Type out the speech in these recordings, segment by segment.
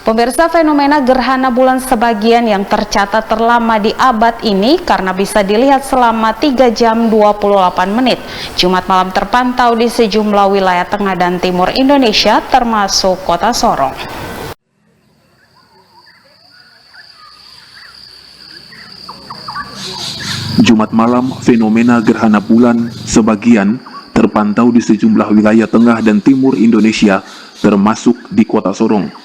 Pemirsa, fenomena gerhana bulan sebagian yang tercatat terlama di abad ini karena bisa dilihat selama 3 jam 28 menit. Jumat malam terpantau di sejumlah wilayah tengah dan timur Indonesia termasuk kota Sorong. Jumat malam, fenomena gerhana bulan sebagian terpantau di sejumlah wilayah tengah dan timur Indonesia termasuk di kota Sorong.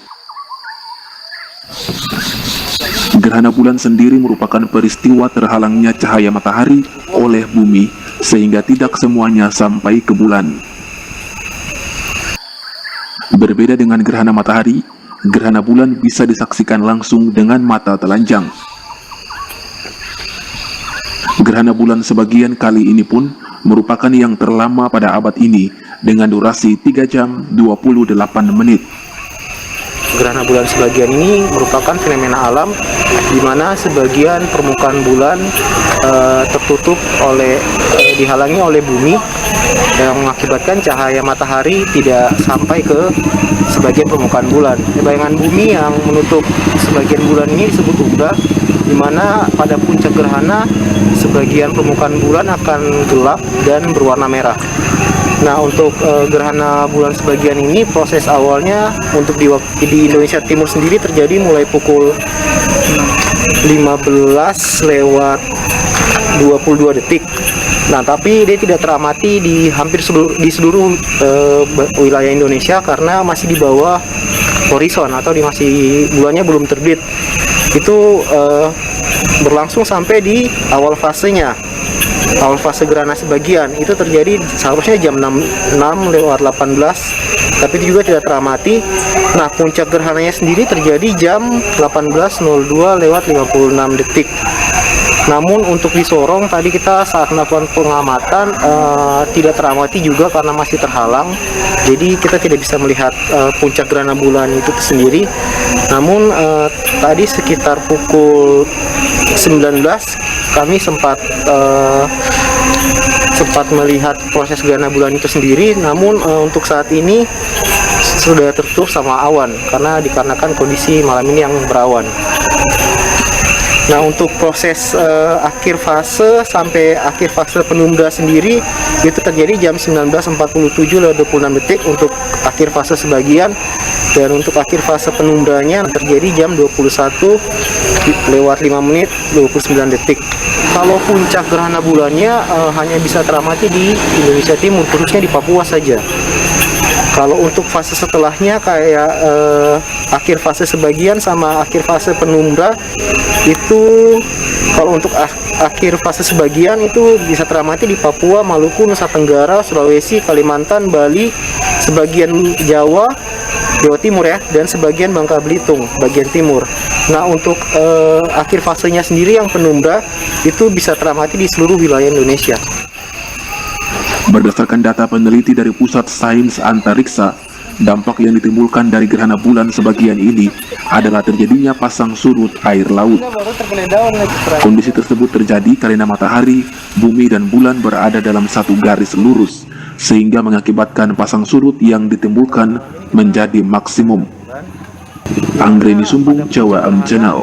Gerhana bulan sendiri merupakan peristiwa terhalangnya cahaya matahari oleh bumi sehingga tidak semuanya sampai ke bulan. Berbeda dengan gerhana matahari, gerhana bulan bisa disaksikan langsung dengan mata telanjang. Gerhana bulan sebagian kali ini pun merupakan yang terlama pada abad ini dengan durasi 3 jam 28 menit. Gerhana bulan sebagian ini merupakan fenomena alam di mana sebagian permukaan bulan tertutup dihalangi oleh bumi yang mengakibatkan cahaya matahari tidak sampai ke sebagian permukaan bulan. Bayangan bumi yang menutup sebagian bulan ini disebut umbra, di mana pada puncak gerhana sebagian permukaan bulan akan gelap dan berwarna merah. Nah, untuk gerhana bulan sebagian ini proses awalnya untuk di Indonesia Timur sendiri terjadi mulai pukul 15:22 detik. Nah, tapi dia tidak teramati di hampir di seluruh wilayah Indonesia karena masih di bawah horizon atau bulannya belum terbit. Itu berlangsung sampai di awal fasenya. Awal fase gerhana sebagian itu terjadi seharusnya jam 6:18, tapi itu juga tidak teramati. Nah, puncak gerhananya sendiri terjadi jam 18:02:56 detik. Namun untuk di Sorong tadi kita saat melakukan pengamatan tidak teramati juga karena masih terhalang. Jadi kita tidak bisa melihat puncak gerhana bulan itu sendiri. Namun tadi sekitar pukul 19 kami sempat melihat proses gerhana bulan itu sendiri. Namun untuk saat ini sudah tertutup sama awan dikarenakan kondisi malam ini yang berawan. Nah, untuk proses akhir fase sampai akhir fase penumbra sendiri itu terjadi jam 19:47:26 detik untuk akhir fase sebagian, dan untuk akhir fase penumbranya terjadi jam 21:05:29 detik. Kalau puncak gerhana bulannya hanya bisa teramati di Indonesia Timur, khususnya di Papua saja. Kalau untuk fase setelahnya kayak akhir fase sebagian sama akhir fase penumbra itu, kalau untuk akhir fase sebagian itu bisa teramati di Papua, Maluku, Nusa Tenggara, Sulawesi, Kalimantan, Bali, sebagian Jawa Timur ya, dan sebagian Bangka Belitung bagian timur. Nah, untuk akhir fasenya sendiri yang penumbra itu bisa teramati di seluruh wilayah Indonesia. Berdasarkan data peneliti dari Pusat Sains Antariksa, dampak yang ditimbulkan dari gerhana bulan sebagian ini adalah terjadinya pasang surut air laut. Kondisi tersebut terjadi karena matahari, bumi, dan bulan berada dalam satu garis lurus, sehingga mengakibatkan pasang surut yang ditimbulkan menjadi maksimum. Anggreni Sumbung, Jawa Channel.